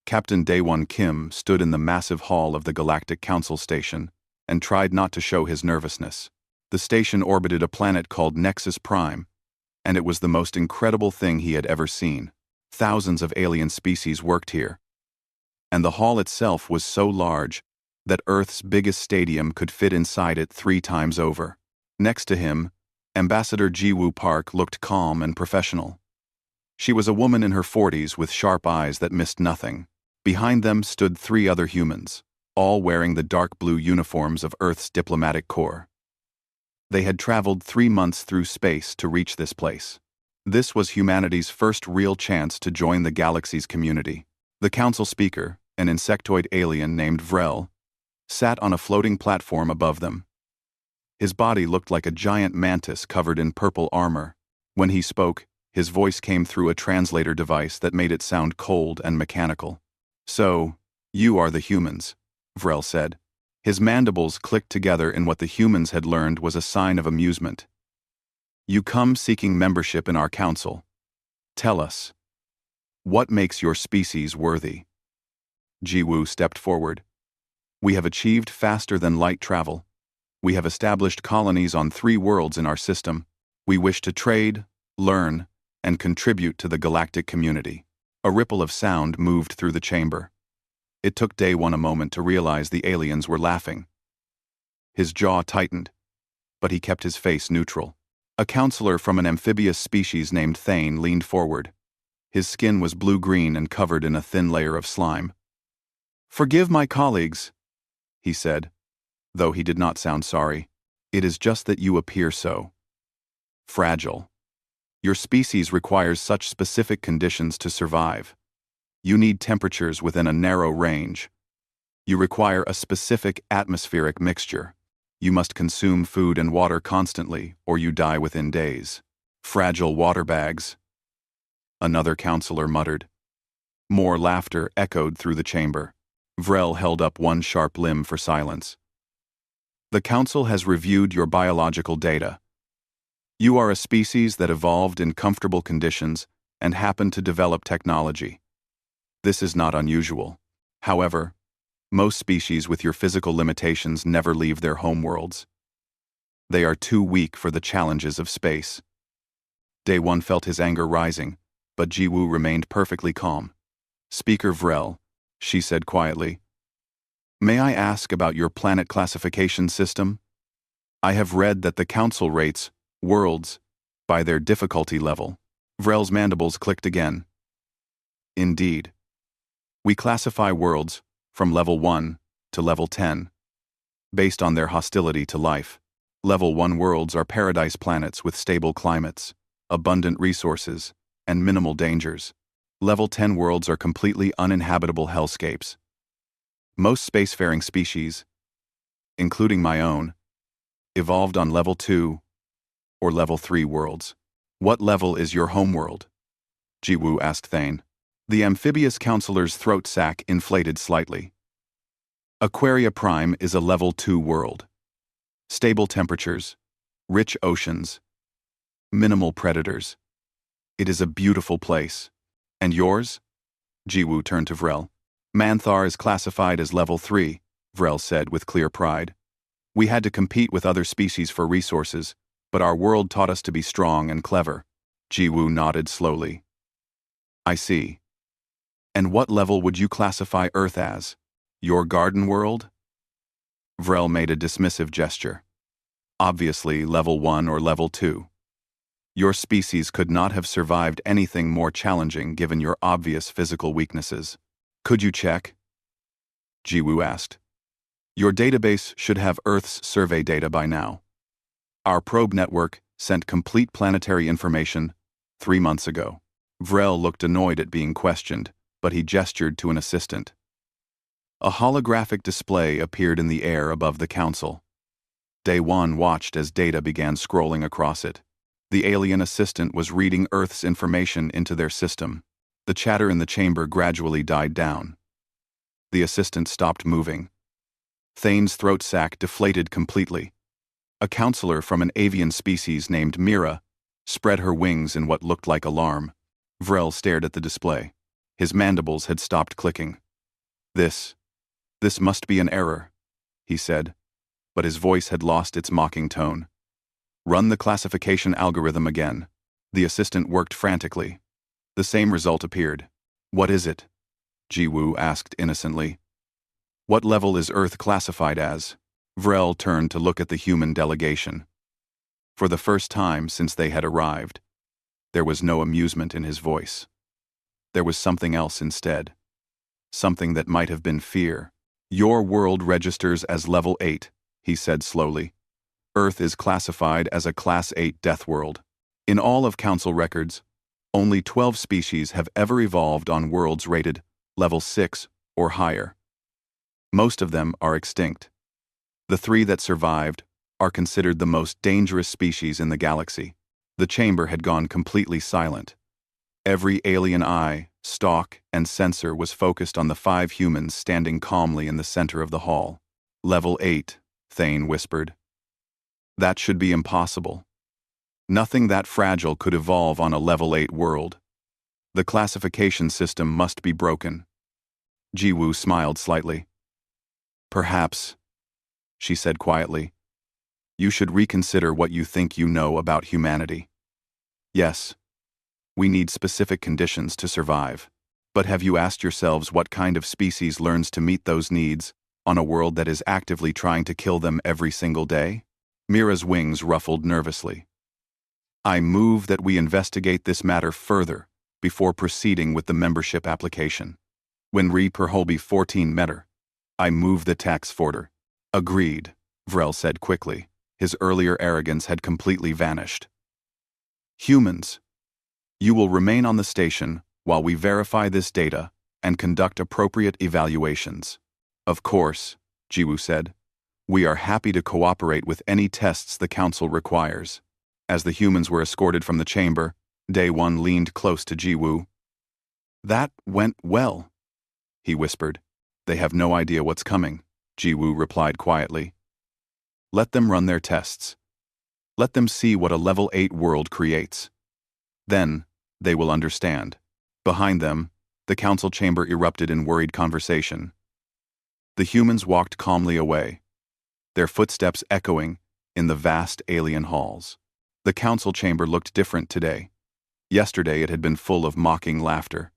Captain Daewon Kim stood in the massive hall of the Galactic Council station and tried not to show his nervousness. The station orbited a planet called Nexus Prime, and it was the most incredible thing he had ever seen. Thousands of alien species worked here, and the hall itself was so large that Earth's biggest stadium could fit inside it 3 times over. Next to him, Ambassador Jiwoo Park looked calm and professional. She was a woman in her 40s with sharp eyes that missed nothing. Behind them stood 3 other humans, all wearing the dark blue uniforms of Earth's diplomatic corps. They had traveled 3 months through space to reach this place. This was humanity's first real chance to join the galaxy's community. The council speaker, an insectoid alien named Vrel, sat on a floating platform above them. His body looked like a giant mantis covered in purple armor. When he spoke, his voice came through a translator device that made it sound cold and mechanical. "So, you are the humans," Vrel said. His mandibles clicked together in what the humans had learned was a sign of amusement. "You come seeking membership in our council. Tell us, what makes your species worthy?" Jiwoo stepped forward. "We have achieved faster-than-light travel. We have established colonies on 3 worlds in our system. We wish to trade, learn, and contribute to the galactic community." A ripple of sound moved through the chamber. It took Daewon a moment to realize the aliens were laughing. His jaw tightened, but he kept his face neutral. A counselor from an amphibious species named Thane leaned forward. His skin was blue-green and covered in a thin layer of slime. "Forgive my colleagues," he said, though he did not sound sorry. "It is just that you appear so fragile. Your species requires such specific conditions to survive. You need temperatures within a narrow range. You require a specific atmospheric mixture. You must consume food and water constantly, or you die within days. Fragile water bags," another counselor muttered. More laughter echoed through the chamber. Vrel held up one sharp limb for silence. "The council has reviewed your biological data. You are a species that evolved in comfortable conditions and happened to develop technology. This is not unusual. However, most species with your physical limitations never leave their homeworlds. They are too weak for the challenges of space." Daewon felt his anger rising, but Jiwoo remained perfectly calm. "Speaker Vrel," she said quietly, "may I ask about your planet classification system? I have read that the council rates worlds by their difficulty level." Vrel's mandibles clicked again. "Indeed. We classify worlds from level 1 to level 10, based on their hostility to life. Level 1 worlds are paradise planets with stable climates, abundant resources, and minimal dangers. Level 10 worlds are completely uninhabitable hellscapes. Most spacefaring species, including my own, evolved on level 2 or level 3 worlds." "What level is your homeworld?" Jiwoo asked Thane. The amphibious counselor's throat sac inflated slightly. "Aquaria Prime is a level 2 world. Stable temperatures, rich oceans, minimal predators. It is a beautiful place. And yours?" Jiwoo turned to Vrel. "Manthar is classified as level 3, Vrel said with clear pride. "We had to compete with other species for resources, but our world taught us to be strong and clever." Jiwoo nodded slowly. "I see. And what level would you classify Earth as? Your garden world?" Vrel made a dismissive gesture. "Obviously level 1 or level 2. Your species could not have survived anything more challenging given your obvious physical weaknesses." "Could you check?" Jiwoo asked. "Your database should have Earth's survey data by now. Our probe network sent complete planetary information 3 months ago." Vrel looked annoyed at being questioned, but he gestured to an assistant. A holographic display appeared in the air above the council. Daewon watched as data began scrolling across it. The alien assistant was reading Earth's information into their system. The chatter in the chamber gradually died down. The assistant stopped moving. Thane's throat sac deflated completely. A counselor from an avian species named Mira spread her wings in what looked like alarm. Vrel stared at the display. His mandibles had stopped clicking. This must be an error, he said, but his voice had lost its mocking tone. Run the classification algorithm again. The assistant worked frantically. The same result appeared. What is it? Jiwoo asked innocently. What level is Earth classified as? Vrel turned to look at the human delegation. For the first time since they had arrived, there was no amusement in his voice. There was something else instead. Something that might have been fear. Your world registers as level 8, he said slowly. Earth is classified as a Class 8 death world. In all of Council records, only 12 species have ever evolved on worlds rated level 6 or higher. Most of them are extinct. The 3 that survived are considered the most dangerous species in the galaxy. The chamber had gone completely silent. Every alien eye, stalk, and sensor was focused on the 5 humans standing calmly in the center of the hall. Level 8, Thane whispered. That should be impossible. Nothing that fragile could evolve on a level 8 world. The classification system must be broken. Jiwoo smiled slightly. Perhaps, she said quietly, you should reconsider what you think you know about humanity. Yes, we need specific conditions to survive. But have you asked yourselves what kind of species learns to meet those needs on a world that is actively trying to kill them every single day? Mira's wings ruffled nervously. I move that we investigate this matter further before proceeding with the membership application. When re per Holby 14 meter, I move the tax forder. Agreed, Vrel said quickly. His earlier arrogance had completely vanished. Humans, you will remain on the station while we verify this data and conduct appropriate evaluations. Of course, Jiwoo said. We are happy to cooperate with any tests the Council requires. As the humans were escorted from the chamber, Day One leaned close to Jiwoo. That went well, he whispered. They have no idea what's coming, Jiwoo replied quietly. Let them run their tests. Let them see what a level 8 world creates. Then, they will understand. Behind them, the council chamber erupted in worried conversation. The humans walked calmly away, their footsteps echoing in the vast alien halls. The council chamber looked different today. Yesterday it had been full of mocking laughter.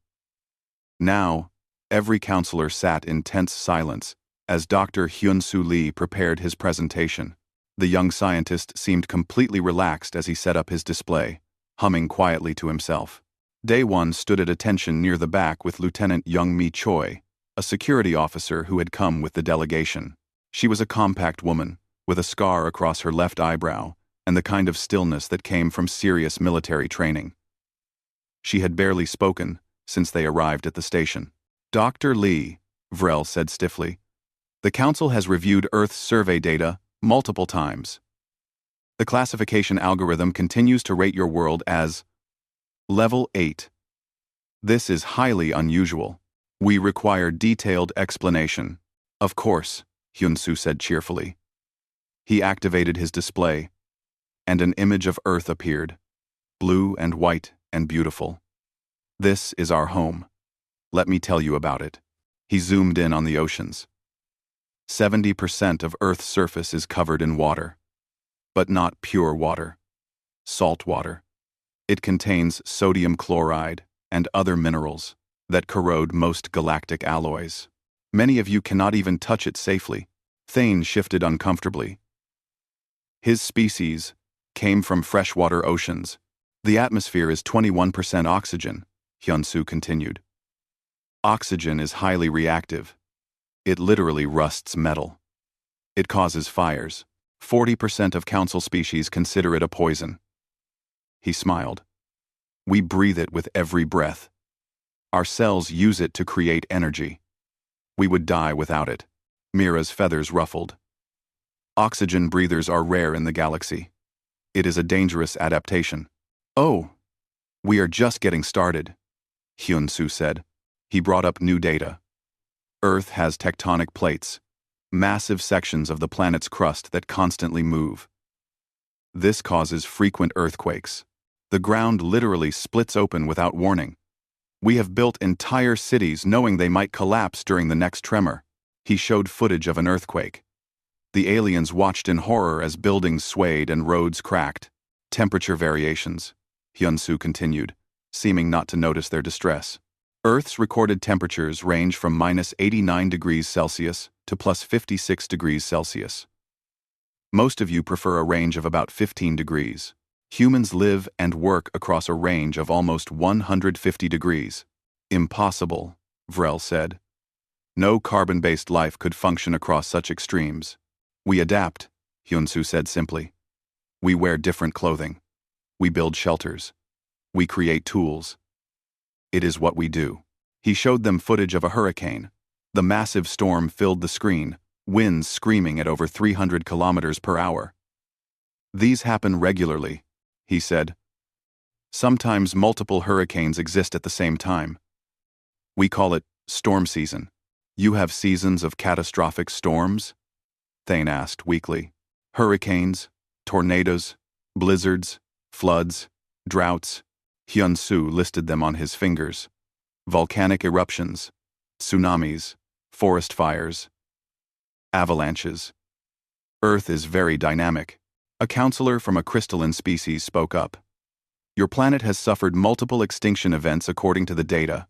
Now, every counselor sat in tense silence as Dr. Hyun-Soo Lee prepared his presentation. The young scientist seemed completely relaxed as he set up his display, humming quietly to himself. Day One stood at attention near the back with Lieutenant Young Mi Choi, a security officer who had come with the delegation. She was a compact woman, with a scar across her left eyebrow and the kind of stillness that came from serious military training. She had barely spoken since they arrived at the station. Dr. Lee, Vrel said stiffly, the Council has reviewed Earth's survey data multiple times. The classification algorithm continues to rate your world as Level 8. This is highly unusual. We require detailed explanation. Of course, Hyun-Soo said cheerfully. He activated his display, and an image of Earth appeared, blue and white and beautiful. This is our home. Let me tell you about it. He zoomed in on the oceans. 70% of Earth's surface is covered in water. But not pure water. Salt water. It contains sodium chloride and other minerals that corrode most galactic alloys. Many of you cannot even touch it safely. Thane shifted uncomfortably. His species came from freshwater oceans. The atmosphere is 21% oxygen, Hyun-Soo continued. Oxygen is highly reactive. It literally rusts metal. It causes fires. 40% of council species consider it a poison. He smiled. We breathe it with every breath. Our cells use it to create energy. We would die without it. Mira's feathers ruffled. Oxygen breathers are rare in the galaxy. It is a dangerous adaptation. Oh, we are just getting started, Hyun-Soo said. He brought up new data. Earth has tectonic plates, massive sections of the planet's crust that constantly move. This causes frequent earthquakes. The ground literally splits open without warning. We have built entire cities knowing they might collapse during the next tremor. He showed footage of an earthquake. The aliens watched in horror as buildings swayed and roads cracked. Temperature variations, Hyun-soo continued, seeming not to notice their distress. Earth's recorded temperatures range from -89 degrees Celsius to +56 degrees Celsius. Most of you prefer a range of about 15 degrees. Humans live and work across a range of almost 150 degrees. Impossible, Vrel said. No carbon-based life could function across such extremes. We adapt, Hyun-soo said simply. We wear different clothing. We build shelters. We create tools. It is what we do. He showed them footage of a hurricane. The massive storm filled the screen, winds screaming at over 300 kilometers per hour. These happen regularly, he said. Sometimes multiple hurricanes exist at the same time. We call it storm season. You have seasons of catastrophic storms? Thane asked weakly. Hurricanes, tornadoes, blizzards, floods, droughts. Hyun-soo listed them on his fingers. Volcanic eruptions, tsunamis, forest fires, avalanches. Earth is very dynamic. A counselor from a crystalline species spoke up. Your planet has suffered multiple extinction events according to the data.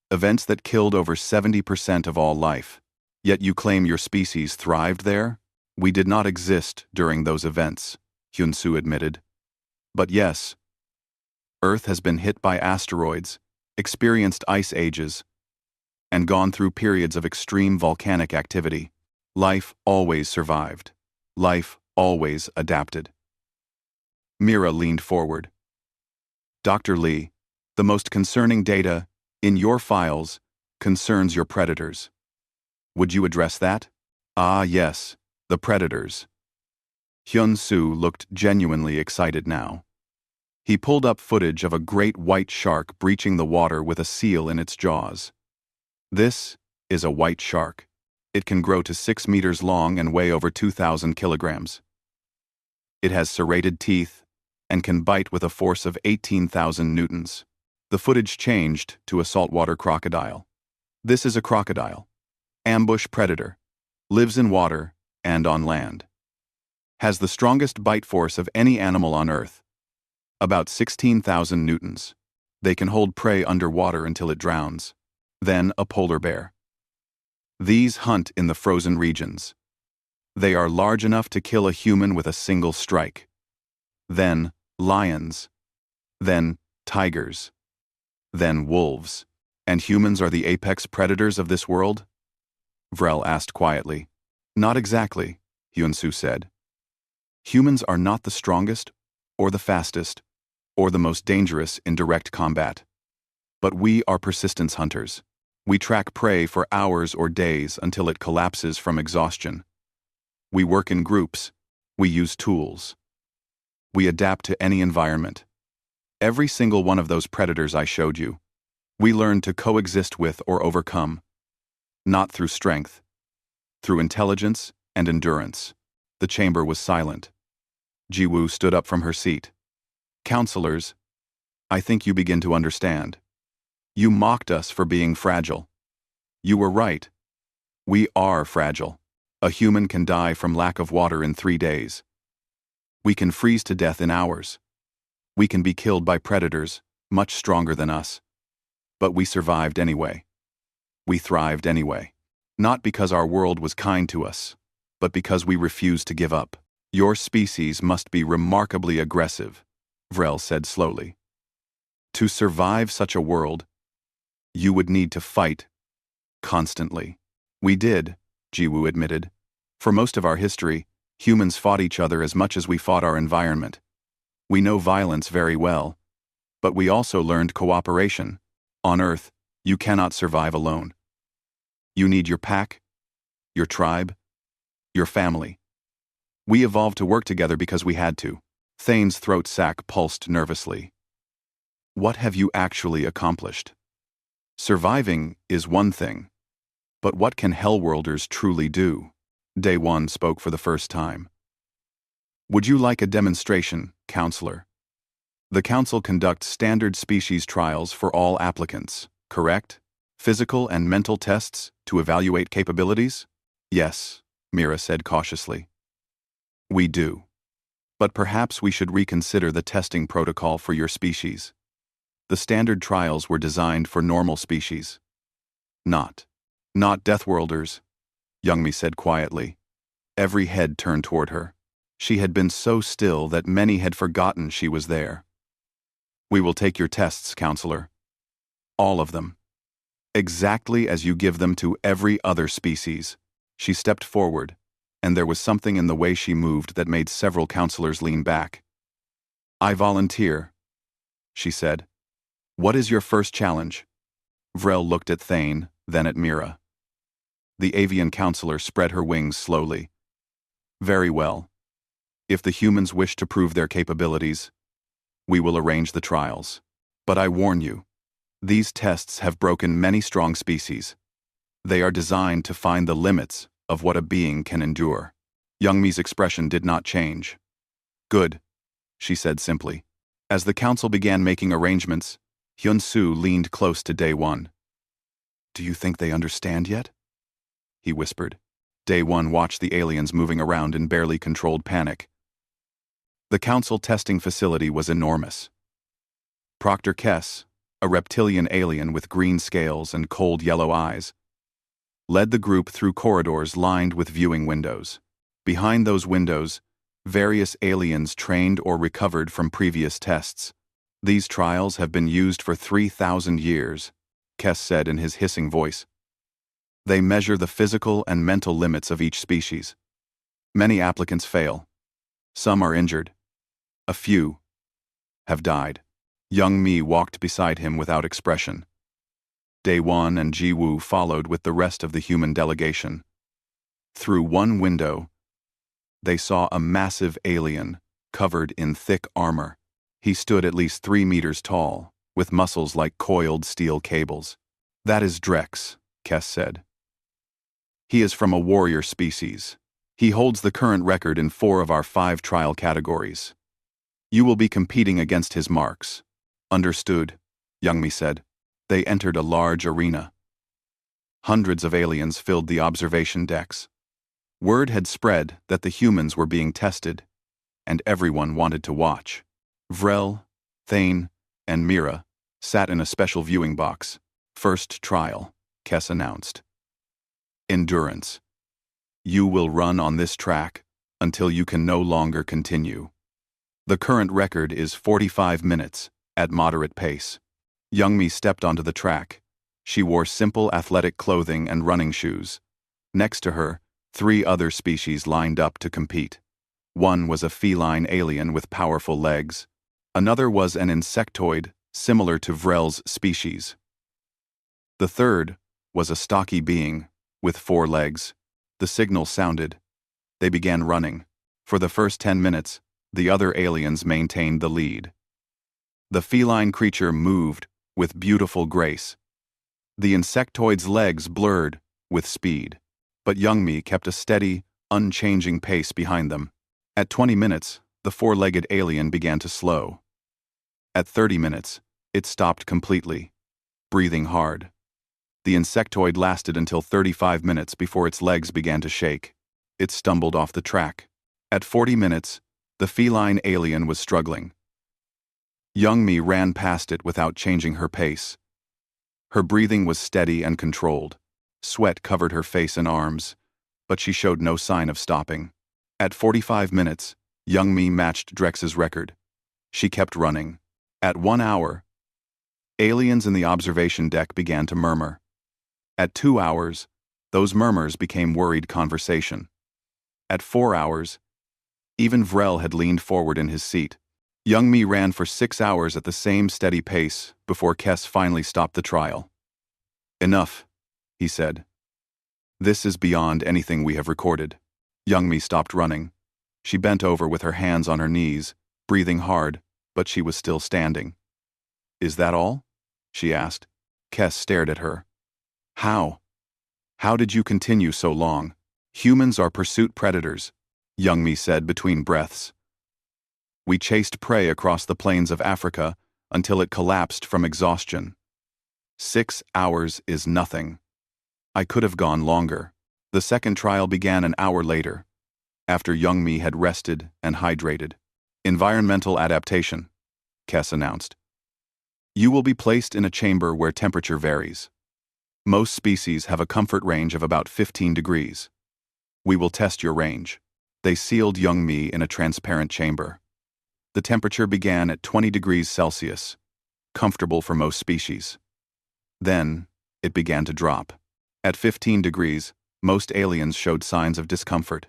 Events that killed over 70% of all life. Yet you claim your species thrived there? We did not exist during those events, Hyun-soo admitted. But yes, Earth has been hit by asteroids, experienced ice ages, and gone through periods of extreme volcanic activity. Life always survived. Life always adapted. Mira leaned forward. Dr. Lee, the most concerning data in your files concerns your predators. Would you address that? Ah, yes, the predators. Hyun-soo looked genuinely excited now. He pulled up footage of a great white shark breaching the water with a seal in its jaws. This is a white shark. It can grow to 6 meters long and weigh over 2,000 kilograms. It has serrated teeth and can bite with a force of 18,000 newtons. The footage changed to a saltwater crocodile. This is a crocodile. Ambush predator. Lives in water and on land. Has the strongest bite force of any animal on Earth. About 16,000 newtons. They can hold prey underwater until it drowns. Then a polar bear. These hunt in the frozen regions. They are large enough to kill a human with a single strike. Then lions. Then tigers. Then wolves. And humans are the apex predators of this world? Vrel asked quietly. Not exactly, Hyun-soo said. Humans are not the strongest, or the fastest, or the most dangerous in direct combat. But we are persistence hunters. We track prey for hours or days until it collapses from exhaustion. We work in groups. We use tools. We adapt to any environment. Every single one of those predators I showed you, we learn to coexist with or overcome. Not through strength. Through intelligence and endurance. The chamber was silent. Ji-woo stood up from her seat. Counselors, I think you begin to understand. You mocked us for being fragile. You were right. We are fragile. A human can die from lack of water in 3 days. We can freeze to death in hours. We can be killed by predators, much stronger than us. But we survived anyway. We thrived anyway. Not because our world was kind to us, but because we refused to give up. Your species must be remarkably aggressive, Vrel said slowly. To survive such a world, you would need to fight constantly. We did, Ji-woo admitted. For most of our history, humans fought each other as much as we fought our environment. We know violence very well, but we also learned cooperation. On Earth, you cannot survive alone. You need your pack, your tribe, your family. We evolved to work together because we had to. Thane's throat sac pulsed nervously. What have you actually accomplished? Surviving is one thing, but what can HellWorlders truly do? Day One spoke for the first time. Would you like a demonstration, Counselor? The Council conducts standard species trials for all applicants. correct? Physical and mental tests to evaluate capabilities? Yes, Mira said cautiously. We do. But perhaps we should reconsider the testing protocol for your species. The standard trials were designed for normal species. Not Deathworlders, Youngmi said quietly. Every head turned toward her. She had been so still that many had forgotten she was there. We will take your tests, counselor. All of them. Exactly as you give them to every other species. She stepped forward, and there was something in the way she moved that made several counselors lean back. I volunteer, she said. What is your first challenge? Vrel looked at Thane, then at Mira. The avian counselor spread her wings slowly. Very well. If the humans wish to prove their capabilities, we will arrange the trials. But I warn you, these tests have broken many strong species. They are designed to find the limits of what a being can endure. Youngmi's expression did not change. Good, she said simply. As the council began making arrangements, Hyun-Soo leaned close to Day One. Do you think they understand yet? He whispered. Day One watched the aliens moving around in barely controlled panic. The council testing facility was enormous. Proctor Kess, a reptilian alien with green scales and cold yellow eyes, led the group through corridors lined with viewing windows. Behind those windows, various aliens trained or recovered from previous tests. These trials have been used for 3,000 years, Kess said in his hissing voice. They measure the physical and mental limits of each species. Many applicants fail. Some are injured. A few have died. Young Mi walked beside him without expression. Daewon and Ji-woo followed with the rest of the human delegation. Through one window, they saw a massive alien covered in thick armor. He stood at least 3 meters tall, with muscles like coiled steel cables. That is Drex, Kess said. He is from a warrior species. He holds the current record in 4 of our 5 trial categories. You will be competing against his marks. Understood, Youngmi said. They entered a large arena. Hundreds of aliens filled the observation decks. Word had spread that the humans were being tested, and everyone wanted to watch. Vrel, Thane, and Mira sat in a special viewing box. First trial, Kess announced. Endurance. You will run on this track until you can no longer continue. The current record is 45 minutes at moderate pace. Youngmi stepped onto the track. She wore simple athletic clothing and running shoes. Next to her, 3 other species lined up to compete. One was a feline alien with powerful legs. Another was an insectoid similar to Vrel's species. The third was a stocky being with 4 legs. The signal sounded. They began running. For the first 10 minutes, the other aliens maintained the lead. The feline creature moved with beautiful grace. The insectoid's legs blurred with speed, but Youngmi kept a steady, unchanging pace behind them. At 20 minutes, the 4-legged alien began to slow. At 30 minutes, it stopped completely, breathing hard. The insectoid lasted until 35 minutes before its legs began to shake. It stumbled off the track. At 40 minutes, the feline alien was struggling. Youngmi ran past it without changing her pace. Her breathing was steady and controlled. Sweat covered her face and arms, but she showed no sign of stopping. At 45 minutes, Youngmi matched Drex's record. She kept running. At 1 hour, aliens in the observation deck began to murmur. At 2 hours, those murmurs became worried conversation. At 4 hours, even Vrel had leaned forward in his seat. Youngmi ran for 6 hours at the same steady pace before Kess finally stopped the trial. Enough, he said. This is beyond anything we have recorded. Youngmi stopped running. She bent over with her hands on her knees, breathing hard, but she was still standing. Is that all? She asked. Kess stared at her. How? How did you continue so long? Humans are pursuit predators, Youngmi said between breaths. We chased prey across the plains of Africa until it collapsed from exhaustion. 6 hours is nothing. I could have gone longer. The second trial began an hour later, after Youngmi had rested and hydrated. Environmental adaptation, Kess announced. You will be placed in a chamber where temperature varies. Most species have a comfort range of about 15 degrees. We will test your range. They sealed Youngmi in a transparent chamber. The temperature began at 20 degrees Celsius, comfortable for most species. Then, it began to drop. At 15 degrees, most aliens showed signs of discomfort.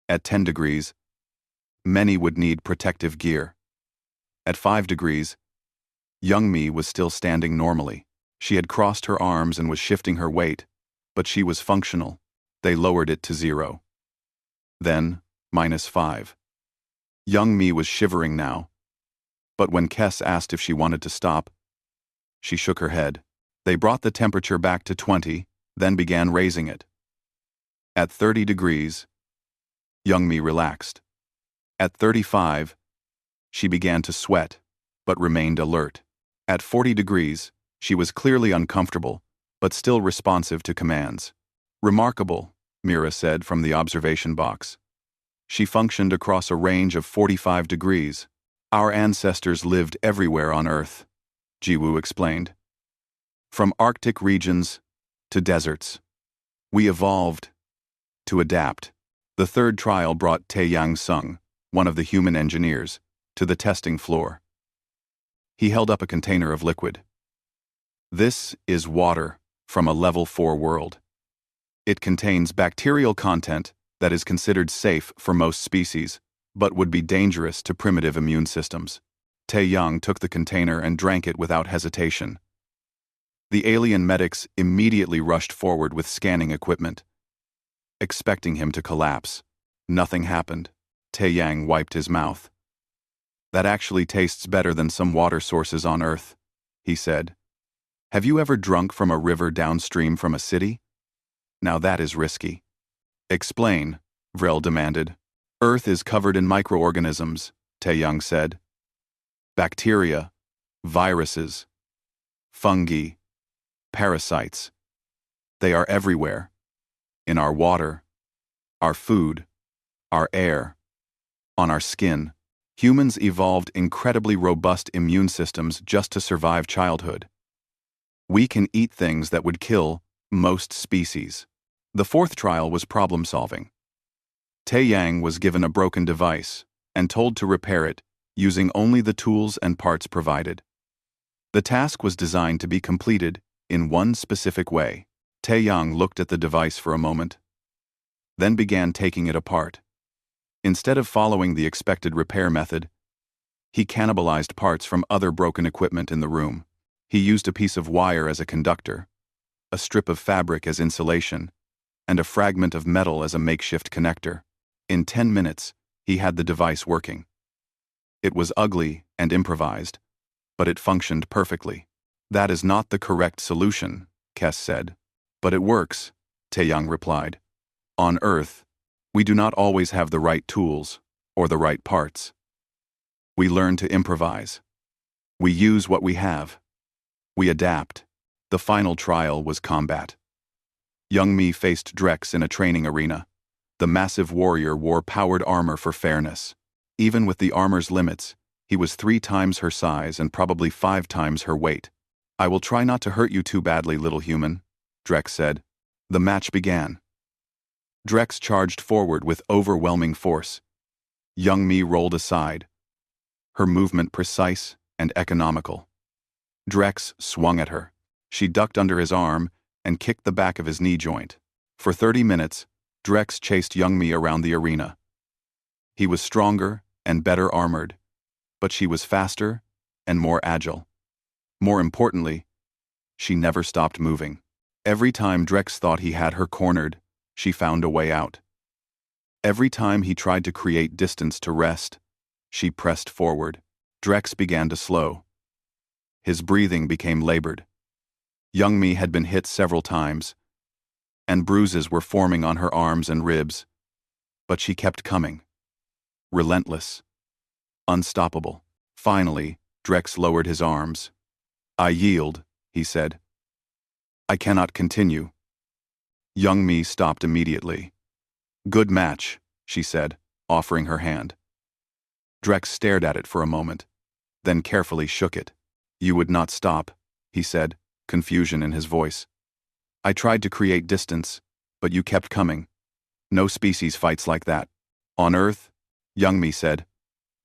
At 10 degrees, many would need protective gear. At 5 degrees, Youngmi was still standing normally. She had crossed her arms and was shifting her weight, but she was functional. They lowered it to 0. Then, -5. Youngmi was shivering now. But when Kess asked if she wanted to stop, she shook her head. They brought the temperature back to 20, then began raising it. At 30 degrees, Youngmi relaxed. At 35, she began to sweat, but remained alert. At 40 degrees, she was clearly uncomfortable, but still responsive to commands. Remarkable, Mira said from the observation box. She functioned across a range of 45 degrees. Our ancestors lived everywhere on Earth, Jiwoo explained. From Arctic regions to deserts. We evolved to adapt. The third trial brought Taeyang Sung, one of the human engineers, to the testing floor. He held up a container of liquid. This is water from a level 4 world. It contains bacterial content that is considered safe for most species, but would be dangerous to primitive immune systems. Taeyang took the container and drank it without hesitation. The alien medics immediately rushed forward with scanning equipment, expecting him to collapse. Nothing happened. Taeyang wiped his mouth. That actually tastes better than some water sources on Earth, he said. Have you ever drunk from a river downstream from a city? Now that is risky. Explain, Vrel demanded. Earth is covered in microorganisms, Taeyang said. Bacteria, viruses, fungi, parasites. They are everywhere. In our water, our food, our air, on our skin. Humans evolved incredibly robust immune systems just to survive childhood. We can eat things that would kill most species. The fourth trial was problem-solving. Taeyang was given a broken device and told to repair it using only the tools and parts provided. The task was designed to be completed in one specific way. Taeyang looked at the device for a moment, then began taking it apart. Instead of following the expected repair method, he cannibalized parts from other broken equipment in the room. He used a piece of wire as a conductor, a strip of fabric as insulation, and a fragment of metal as a makeshift connector. In 10 minutes, he had the device working. It was ugly and improvised, but it functioned perfectly. That is not the correct solution, Kess said. But it works, Taeyang replied. On Earth, we do not always have the right tools or the right parts. We learn to improvise. We use what we have. We adapt. The final trial was combat. Youngmi faced Drex in a training arena. The massive warrior wore powered armor for fairness. Even with the armor's limits, he was 3 times her size and probably 5 times her weight. I will try not to hurt you too badly, little human, Drex said. The match began. Drex charged forward with overwhelming force. Youngmi rolled aside, her movement precise and economical. Drex swung at her. She ducked under his arm and kicked the back of his knee joint. For 30 minutes, Drex chased Youngmi around the arena. He was stronger and better armored, but she was faster and more agile. More importantly, she never stopped moving. Every time Drex thought he had her cornered, she found a way out. Every time he tried to create distance to rest, she pressed forward. Drex began to slow. His breathing became labored. Youngmi had been hit several times, and bruises were forming on her arms and ribs, but she kept coming. Relentless. Unstoppable. Finally, Drex lowered his arms. I yield, he said. I cannot continue. Young Mi stopped immediately. Good match, she said, offering her hand. Drex stared at it for a moment, then carefully shook it. You would not stop, he said, confusion in his voice. I tried to create distance, but you kept coming. No species fights like that. On Earth, Young Mi said,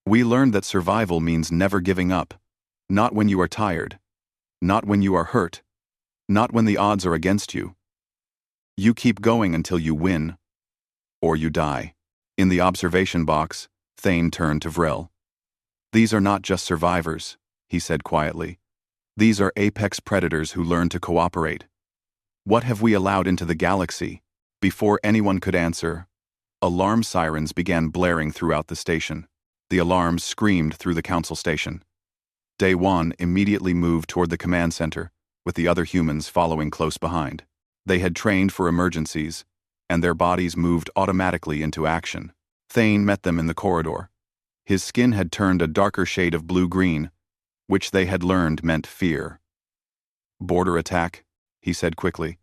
we learned that survival means never giving up. Not when you are tired. Not when you are hurt. Not when the odds are against you. You keep going until you win. Or you die. In the observation box, Thane turned to Vrel. These are not just survivors, he said quietly. These are apex predators who learn to cooperate. What have we allowed into the galaxy? Before anyone could answer, alarm sirens began blaring throughout the station. The alarms screamed through the council station. Day One immediately moved toward the command center, with the other humans following close behind. They had trained for emergencies, and their bodies moved automatically into action. Thane met them in the corridor. His skin had turned a darker shade of blue-green, which they had learned meant fear. Border attack, he said quickly.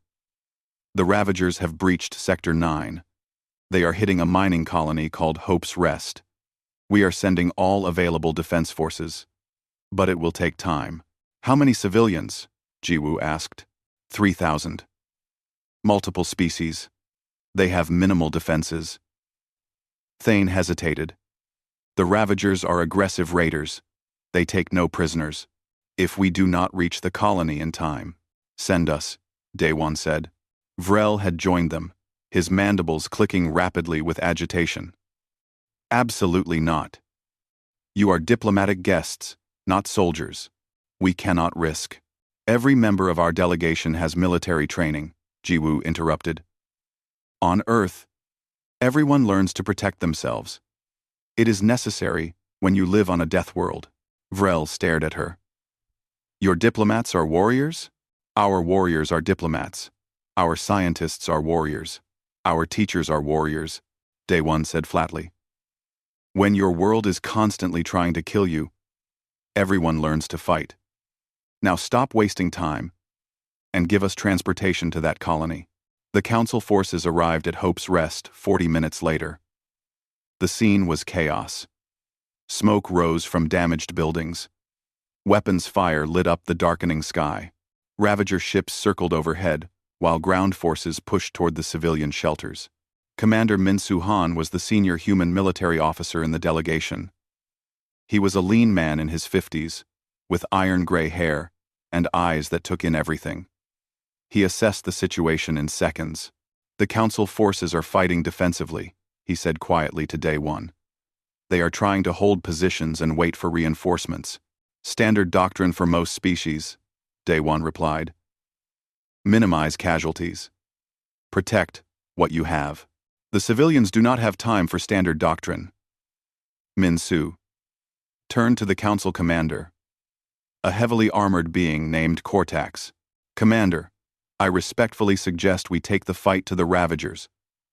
The Ravagers have breached Sector 9. They are hitting a mining colony called Hope's Rest. We are sending all available defense forces. But it will take time. How many civilians? Jiwoo asked. 3,000. Multiple species. They have minimal defenses. Thane hesitated. The Ravagers are aggressive raiders. They take no prisoners. If we do not reach the colony in time, send us, Daewon said. Vrel had joined them, his mandibles clicking rapidly with agitation. Absolutely not. You are diplomatic guests, not soldiers. We cannot risk. Every member of our delegation has military training, Jiwoo interrupted. On Earth, everyone learns to protect themselves. It is necessary when you live on a death world. Vrel stared at her. Your diplomats are warriors? Our warriors are diplomats. Our scientists are warriors. Our teachers are warriors, Daewon said flatly. When your world is constantly trying to kill you, everyone learns to fight. Now stop wasting time and give us transportation to that colony. The council forces arrived at Hope's Rest 40 minutes later. The scene was chaos. Smoke rose from damaged buildings. Weapons fire lit up the darkening sky. Ravager ships circled overhead, while ground forces pushed toward the civilian shelters. Commander Min-Soo Han was the senior human military officer in the delegation. He was a lean man in his 50s, with iron-gray hair and eyes that took in everything. He assessed the situation in seconds. The council forces are fighting defensively, he said quietly to Day One. They are trying to hold positions and wait for reinforcements. Standard doctrine for most species, Day One replied. Minimize casualties. Protect what you have. The civilians do not have time for standard doctrine. Min-Soo turned to the council commander, a heavily armored being named Cortax. Commander, I respectfully suggest we take the fight to the Ravagers.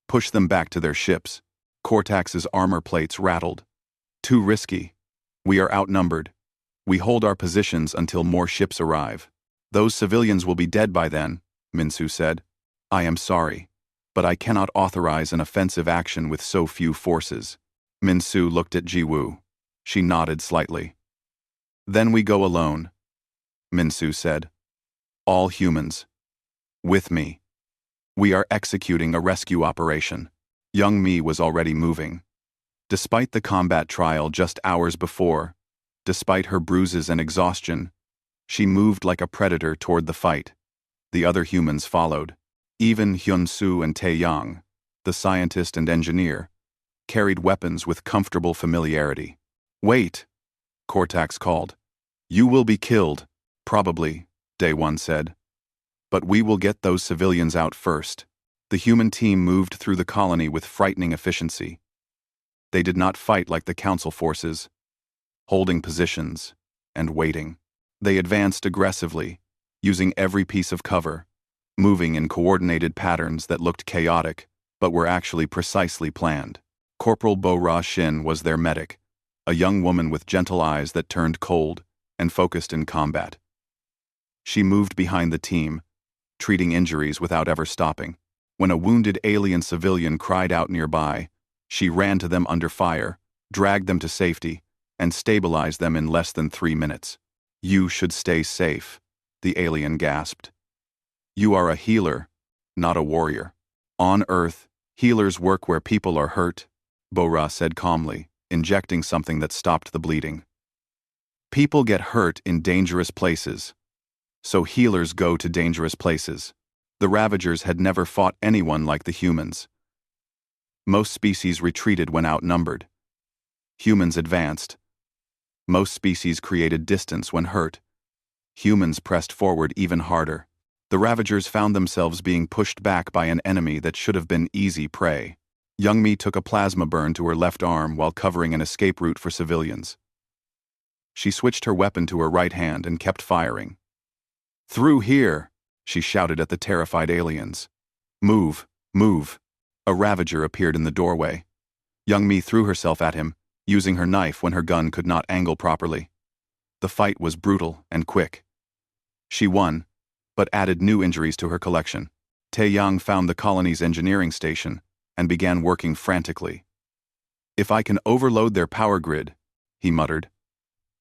Push them back to their ships. Cortax's armor plates rattled. Too risky. We are outnumbered. We hold our positions until more ships arrive. Those civilians will be dead by then, Min-Soo said. I am sorry, but I cannot authorize an offensive action with so few forces. Min-Soo looked at Jiwoo. She nodded slightly. Then we go alone, Min-Soo said. All humans. With me. We are executing a rescue operation. Young Mi was already moving. Despite the combat trial just hours before, despite her bruises and exhaustion, she moved like a predator toward the fight. The other humans followed. Even Hyun-Soo and Tae-Yang, the scientist and engineer, carried weapons with comfortable familiarity. Wait, Cortax called. You will be killed, probably, Day One said. But we will get those civilians out first. The human team moved through the colony with frightening efficiency. They did not fight like the council forces, holding positions and waiting. They advanced aggressively, using every piece of cover, moving in coordinated patterns that looked chaotic but were actually precisely planned. Corporal Bo-Ra Shin was their medic, a young woman with gentle eyes that turned cold and focused in combat. She moved behind the team, treating injuries without ever stopping. When a wounded alien civilian cried out nearby, she ran to them under fire, dragged them to safety, and stabilized them in less than 3 minutes. "You should stay safe," the alien gasped. "You are a healer, not a warrior. On Earth, healers work where people are hurt," Bora said calmly, injecting something that stopped the bleeding. "People get hurt in dangerous places, so healers go to dangerous places." The Ravagers had never fought anyone like the humans. Most species retreated when outnumbered. Humans advanced. Most species created distance when hurt. Humans pressed forward even harder. The Ravagers found themselves being pushed back by an enemy that should have been easy prey. Youngmi took a plasma burn to her left arm while covering an escape route for civilians. She switched her weapon to her right hand and kept firing. "Through here!" she shouted at the terrified aliens. "Move, move." A Ravager appeared in the doorway. Youngmi threw herself at him, using her knife when her gun could not angle properly. The fight was brutal and quick. She won, but added new injuries to her collection. Taeyang found the colony's engineering station and began working frantically. "If I can overload their power grid," he muttered,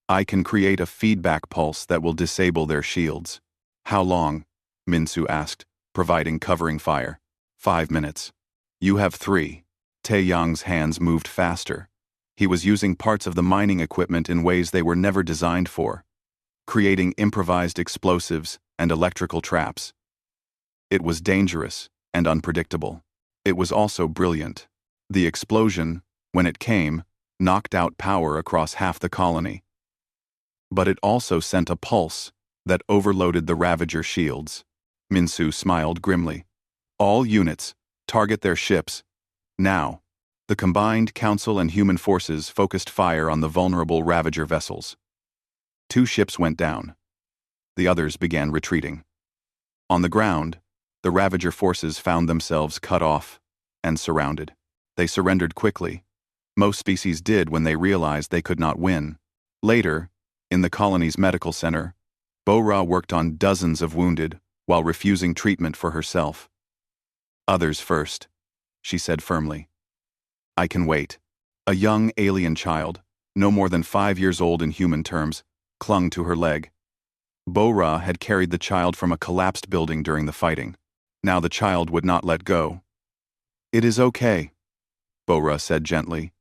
"I can create a feedback pulse that will disable their shields." "How long?" Minsu asked, providing covering fire. 5 minutes. "You have 3. Taeyang's hands moved faster. He was using parts of the mining equipment in ways they were never designed for, creating improvised explosives and electrical traps. It was dangerous and unpredictable. It was also brilliant. The explosion, when it came, knocked out power across half the colony. But it also sent a pulse that overloaded the Ravager shields. Minsu smiled grimly. "All units, target their ships. Now." The combined Council and human forces focused fire on the vulnerable Ravager vessels. 2 ships went down. The others began retreating. On the ground, the Ravager forces found themselves cut off and surrounded. They surrendered quickly. Most species did when they realized they could not win. Later, in the colony's medical center, Bora worked on dozens of wounded while refusing treatment for herself. "Others first," she said firmly. "I can wait." A young alien child, no more than 5 years old in human terms, clung to her leg. Bora had carried the child from a collapsed building during the fighting. Now the child would not let go. "It is okay," Bora said gently.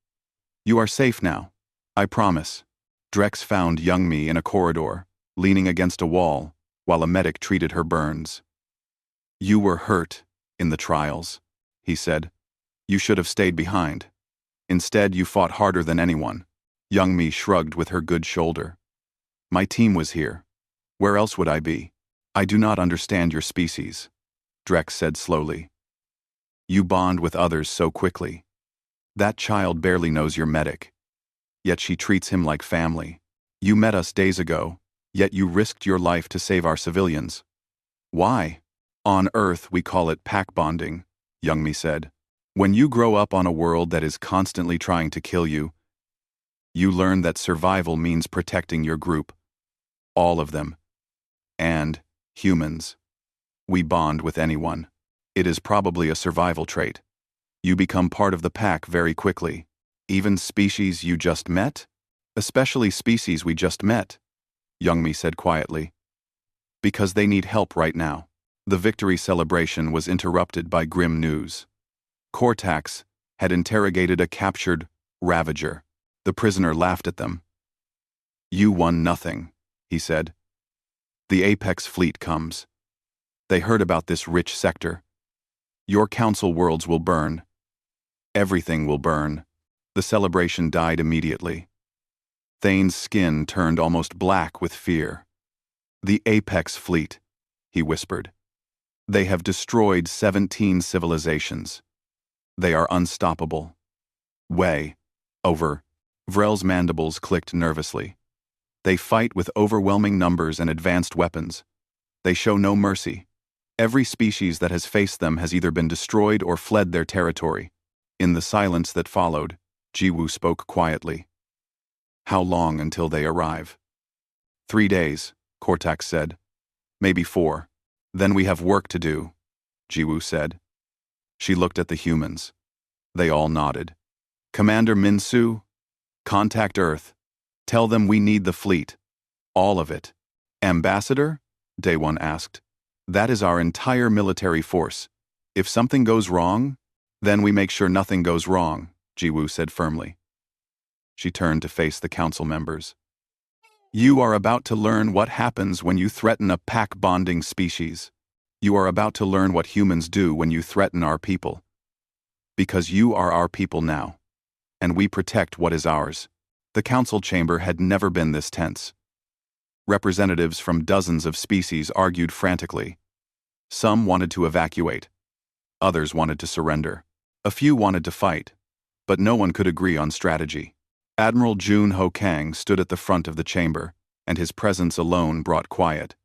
"You are safe now. I promise." Drex found Youngmi in a corridor, leaning against a wall, while a medic treated her burns. "You were hurt in the trials," he said. "You should have stayed behind. Instead, you fought harder than anyone." Youngmi shrugged with her good shoulder. "My team was here. Where else would I be?" "I do not understand your species," Drex said slowly. "You bond with others so quickly. That child barely knows your medic. Yet she treats him like family. You met us days ago, yet you risked your life to save our civilians. Why?" "On Earth, we call it pack bonding," Youngmi said. "When you grow up on a world that is constantly trying to kill you, you learn that survival means protecting your group. All of them. And humans. We bond with anyone. It is probably a survival trait. You become part of the pack very quickly. Even species you just met? Especially species we just met," Youngmi said quietly. "Because they need help right now." The victory celebration was interrupted by grim news. Cortax had interrogated a captured Ravager. The prisoner laughed at them. "You won nothing," he said. "The Apex fleet comes. They heard about this rich sector. Your council worlds will burn. Everything will burn." The celebration died immediately. Thane's skin turned almost black with fear. "The Apex fleet," he whispered. "They have destroyed 17 civilizations. They are unstoppable." "Way. Over." Vrel's mandibles clicked nervously. "They fight with overwhelming numbers and advanced weapons. They show no mercy. Every species that has faced them has either been destroyed or fled their territory." In the silence that followed, Jiwoo spoke quietly. "How long until they arrive?" 3 days, Cortax said. Maybe 4. Then we have work to do, Jiwoo said. She looked at the humans. They all nodded. Commander Minsu, contact Earth. Tell them we need the fleet. All of it. Ambassador? Daewon asked. That is our entire military force. If something goes wrong, then we make sure nothing goes wrong, Jiwoo said firmly. She turned to face the council members. You are about to learn what happens when you threaten a pack-bonding species. You are about to learn what humans do when you threaten our people. Because you are our people now. And we protect what is ours. The council chamber had never been this tense. Representatives from dozens of species argued frantically. Some wanted to evacuate. Others wanted to surrender. A few wanted to fight. But no one could agree on strategy. Admiral Jun Ho Kang stood at the front of the chamber, and his presence alone brought quiet.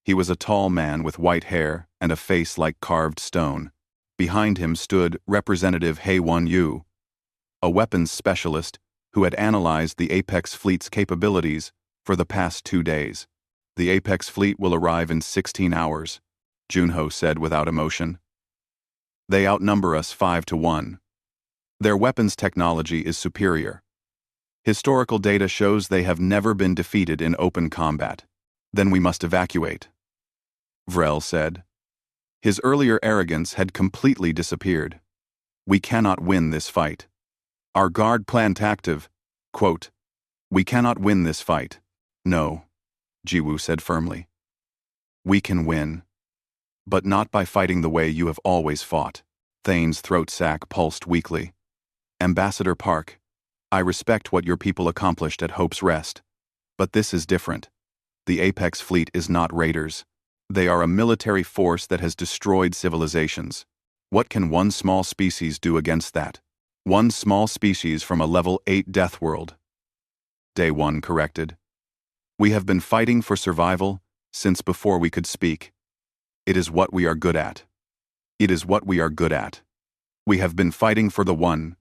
He was a tall man with white hair and a face like carved stone. Behind him stood Representative Hae-won Yu, a weapons specialist who had analyzed the Apex Fleet's capabilities for the past 2 days. The Apex Fleet will arrive in 16 hours, Junho said without emotion. They outnumber us 5-1. Their weapons technology is superior. Historical data shows they have never been defeated in open combat. Then we must evacuate, Vrel said. His earlier arrogance had completely disappeared. We cannot win this fight. Our guard plant active. Quote, we cannot win this fight. No, Jiwoo said firmly. We can win. But not by fighting the way you have always fought. Thane's throat sac pulsed weakly. Ambassador Park, I respect what your people accomplished at Hope's Rest. But this is different. The Apex Fleet is not raiders. They are a military force that has destroyed civilizations. What can one small species do against that? One small species from a level 8 death world. Daewon corrected. We have been fighting for survival since before we could speak. It is what we are good at. It is what we are good at. We have been fighting for the one.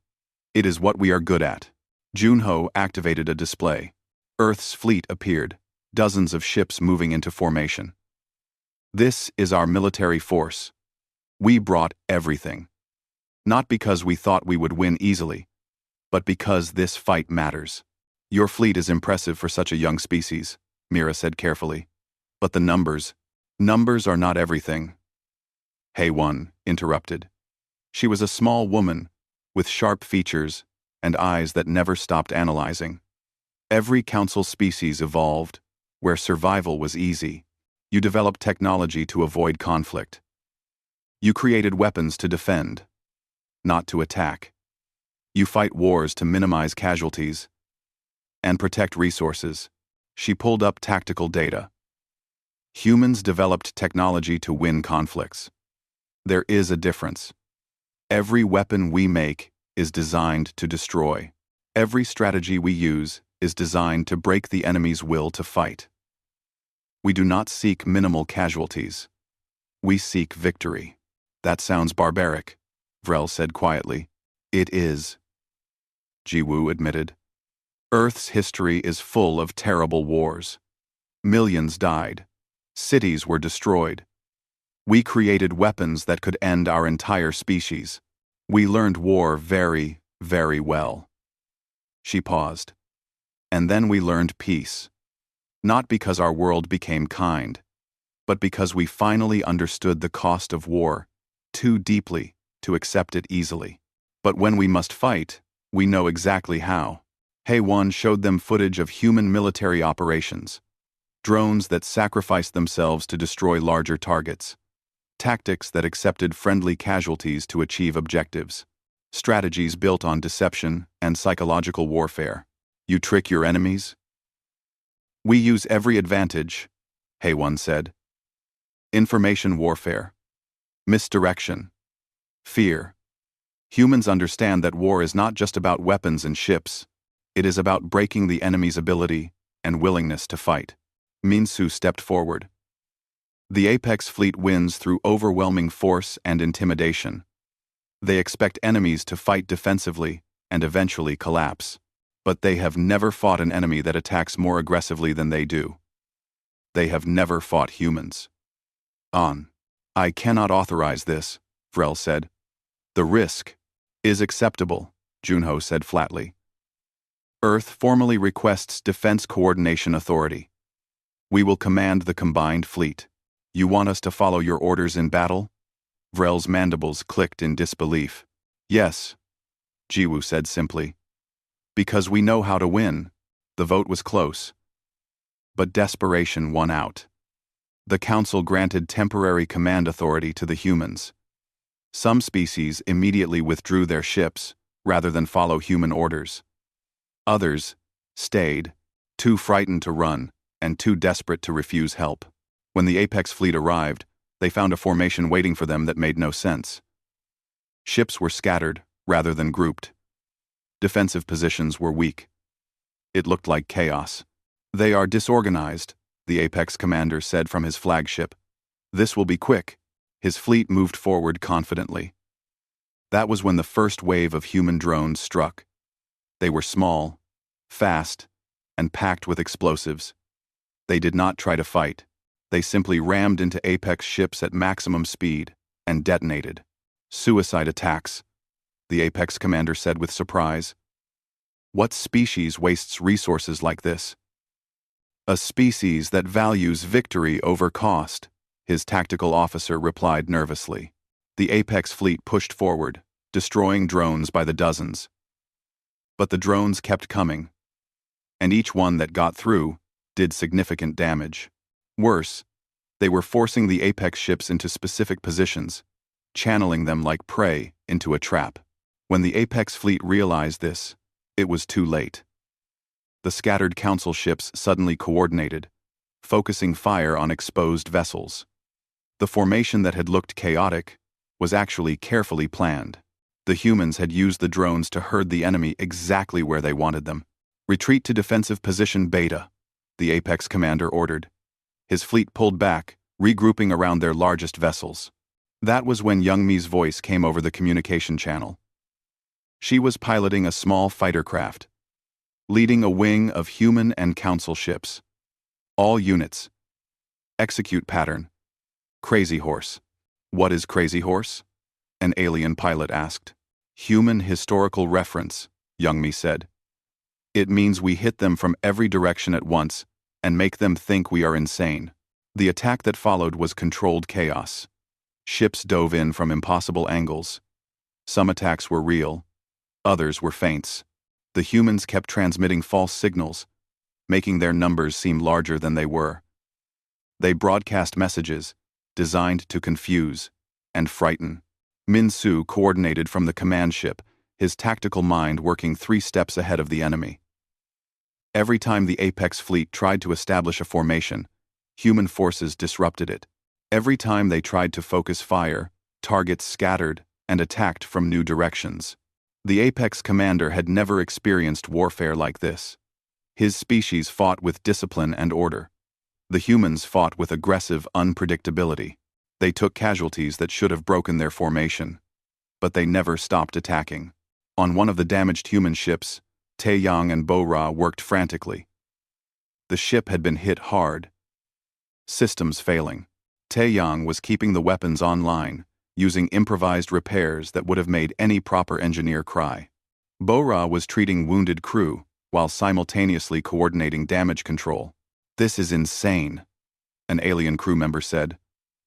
It is what we are good at. Junho activated a display. Earth's fleet appeared, dozens of ships moving into formation. This is our military force. We brought everything. Not because we thought we would win easily, but because this fight matters. Your fleet is impressive for such a young species, Mira said carefully. But the numbers are not everything. Hae-won interrupted. She was a small woman, with sharp features and eyes that never stopped analyzing. Every council species evolved, where survival was easy. You developed technology to avoid conflict. You created weapons to defend, not to attack. You fight wars to minimize casualties and protect resources. She pulled up tactical data. Humans developed technology to win conflicts. There is a difference. Every weapon we make is designed to destroy. Every strategy we use is designed to break the enemy's will to fight. We do not seek minimal casualties. We seek victory. That sounds barbaric, Vrel said quietly. It is, Jiwoo admitted. Earth's history is full of terrible wars. Millions died. Cities were destroyed. We created weapons that could end our entire species. We learned war very, very well. She paused. And then we learned peace. Not because our world became kind, but because we finally understood the cost of war too deeply to accept it easily. But when we must fight, we know exactly how. Hae-won showed them footage of human military operations. Drones that sacrificed themselves to destroy larger targets. Tactics that accepted friendly casualties to achieve objectives. Strategies built on deception and psychological warfare. You trick your enemies? We use every advantage, Hae-won said. Information warfare. Misdirection. Fear. Humans understand that war is not just about weapons and ships. It is about breaking the enemy's ability and willingness to fight. Minsu stepped forward. The Apex Fleet wins through overwhelming force and intimidation. They expect enemies to fight defensively and eventually collapse. But they have never fought an enemy that attacks more aggressively than they do. They have never fought humans. I cannot authorize this, Vrel said. The risk is acceptable, Junho said flatly. Earth formally requests Defense Coordination Authority. We will command the combined fleet. You want us to follow your orders in battle? Vrel's mandibles clicked in disbelief. Yes, Jiwoo said simply. Because we know how to win. The vote was close. But desperation won out. The Council granted temporary command authority to the humans. Some species immediately withdrew their ships, rather than follow human orders. Others stayed, too frightened to run, and too desperate to refuse help. When the Apex fleet arrived, they found a formation waiting for them that made no sense. Ships were scattered, rather than grouped. Defensive positions were weak. It looked like chaos. They are disorganized, the Apex commander said from his flagship. This will be quick. His fleet moved forward confidently. That was when the first wave of human drones struck. They were small, fast, and packed with explosives. They did not try to fight. They simply rammed into Apex ships at maximum speed and detonated. Suicide attacks, the Apex commander said with surprise. What species wastes resources like this? A species that values victory over cost, his tactical officer replied nervously. The Apex fleet pushed forward, destroying drones by the dozens. But the drones kept coming, and each one that got through did significant damage. Worse, they were forcing the Apex ships into specific positions, channeling them like prey into a trap. When the Apex fleet realized this, it was too late. The scattered Council ships suddenly coordinated, focusing fire on exposed vessels. The formation that had looked chaotic was actually carefully planned. The humans had used the drones to herd the enemy exactly where they wanted them. Retreat to defensive position Beta, the Apex commander ordered. His fleet pulled back, regrouping around their largest vessels. That was when Youngmi's voice came over the communication channel. She was piloting a small fighter craft, leading a wing of human and Council ships. All units. Execute pattern. Crazy Horse. What is Crazy Horse? An alien pilot asked. Human historical reference, Youngmi said. It means we hit them from every direction at once and make them think we are insane. The attack that followed was controlled chaos. Ships dove in from impossible angles. Some attacks were real, others were feints. The humans kept transmitting false signals, making their numbers seem larger than they were. They broadcast messages, designed to confuse and frighten. Min-Su coordinated from the command ship, his tactical mind working 3 steps ahead of the enemy. Every time the Apex fleet tried to establish a formation, human forces disrupted it. Every time they tried to focus fire, targets scattered and attacked from new directions. The Apex commander had never experienced warfare like this. His species fought with discipline and order. The humans fought with aggressive unpredictability. They took casualties that should have broken their formation. But they never stopped attacking. On one of the damaged human ships, Taeyang and Bo-Ra worked frantically. The ship had been hit hard. Systems failing. Taeyang was keeping the weapons online, using improvised repairs that would have made any proper engineer cry. Bo-Ra was treating wounded crew, while simultaneously coordinating damage control. This is insane, an alien crew member said.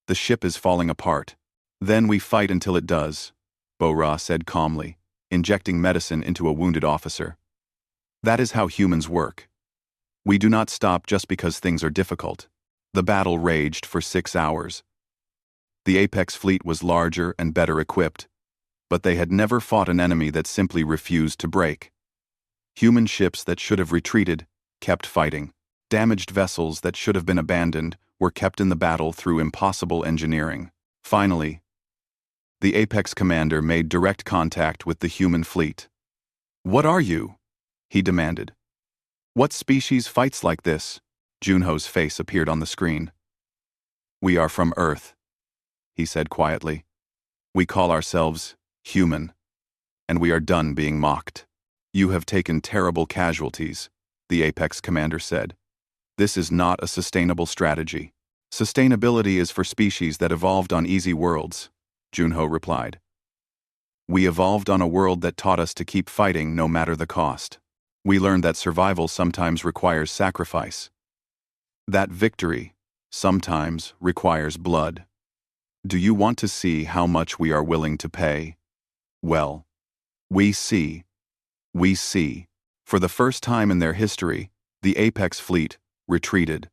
The ship is falling apart. Then we fight until it does, Bo-Ra said calmly, injecting medicine into a wounded officer. That is how humans work. We do not stop just because things are difficult. The battle raged for 6 hours. The Apex fleet was larger and better equipped, but they had never fought an enemy that simply refused to break. Human ships that should have retreated kept fighting. Damaged vessels that should have been abandoned were kept in the battle through impossible engineering. Finally, the Apex commander made direct contact with the human fleet. What are you? He demanded. What species fights like this? Junho's face appeared on the screen. We are from Earth, he said quietly. We call ourselves human, and we are done being mocked. You have taken terrible casualties, the Apex commander said. This is not a sustainable strategy. Sustainability is for species that evolved on easy worlds, Junho replied. We evolved on a world that taught us to keep fighting no matter the cost. We learned that survival sometimes requires sacrifice. That victory sometimes requires blood. Do you want to see how much we are willing to pay? Well, we see. For the first time in their history, the Apex fleet retreated.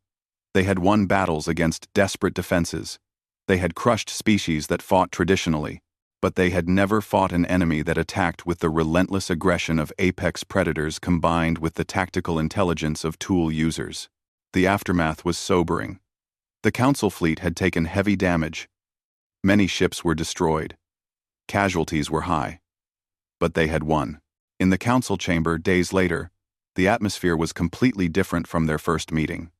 They had won battles against desperate defenses. They had crushed species that fought traditionally, but they had never fought an enemy that attacked with the relentless aggression of apex predators combined with the tactical intelligence of tool users. The aftermath was sobering. The Council fleet had taken heavy damage. Many ships were destroyed. Casualties were high. But they had won. In the Council chamber days later, the atmosphere was completely different from their first meeting.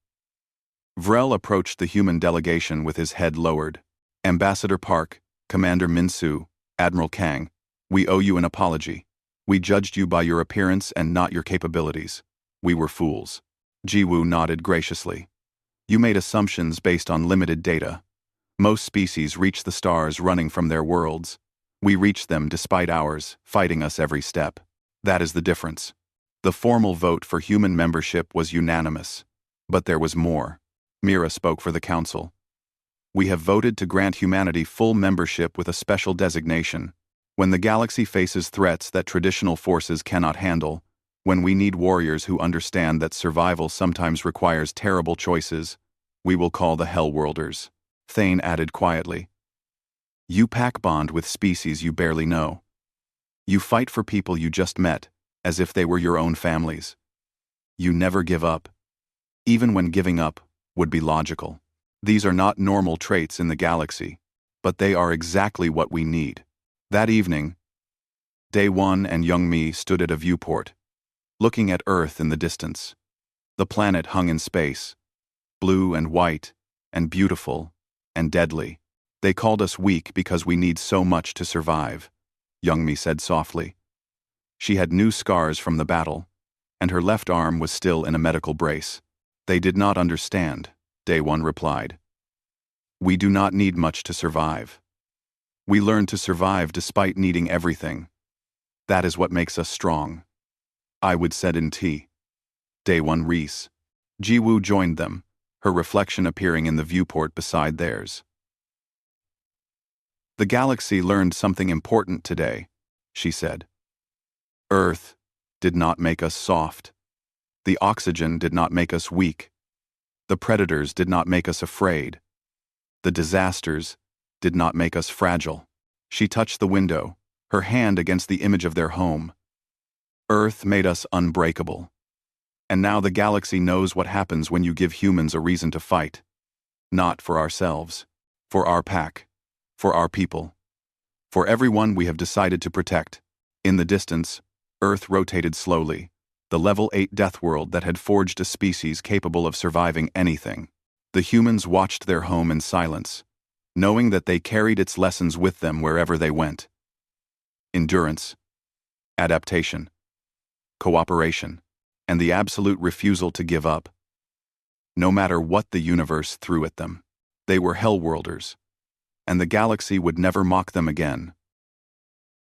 Vrel approached the human delegation with his head lowered. Ambassador Park, Commander Minsu, Admiral Kang, we owe you an apology. We judged you by your appearance and not your capabilities. We were fools. Jiwoo nodded graciously. You made assumptions based on limited data. Most species reach the stars running from their worlds. We reached them despite ours, fighting us every step. That is the difference. The formal vote for human membership was unanimous. But there was more. Mira spoke for the Council. We have voted to grant humanity full membership with a special designation. When the galaxy faces threats that traditional forces cannot handle, when we need warriors who understand that survival sometimes requires terrible choices, we will call the HellWorlders. Thane added quietly. You pack bond with species you barely know. You fight for people you just met, as if they were your own families. You never give up. Even when giving up would be logical. These are not normal traits in the galaxy, but they are exactly what we need. That evening, Day-1 and Young-Mi stood at a viewport, looking at Earth in the distance. The planet hung in space, blue and white, and beautiful, and deadly. They called us weak because we need so much to survive, Young-Mi said softly. She had new scars from the battle, and her left arm was still in a medical brace. They did not understand, Day-1 replied. We do not need much to survive. We learn to survive despite needing everything. That is what makes us strong. I would said in tea. Day-1 Reese. Jiwoo joined them, her reflection appearing in the viewport beside theirs. The galaxy learned something important today, she said. Earth did not make us soft. The oxygen did not make us weak. The predators did not make us afraid. The disasters did not make us fragile. She touched the window, her hand against the image of their home. Earth made us unbreakable. And now the galaxy knows what happens when you give humans a reason to fight. Not for ourselves, for our pack, for our people, for everyone we have decided to protect. In the distance, Earth rotated slowly, the level 8 death world that had forged a species capable of surviving anything. The humans watched their home in silence, knowing that they carried its lessons with them wherever they went. Endurance, adaptation, cooperation, and the absolute refusal to give up. No matter what the universe threw at them, they were HellWorlders, and the galaxy would never mock them again.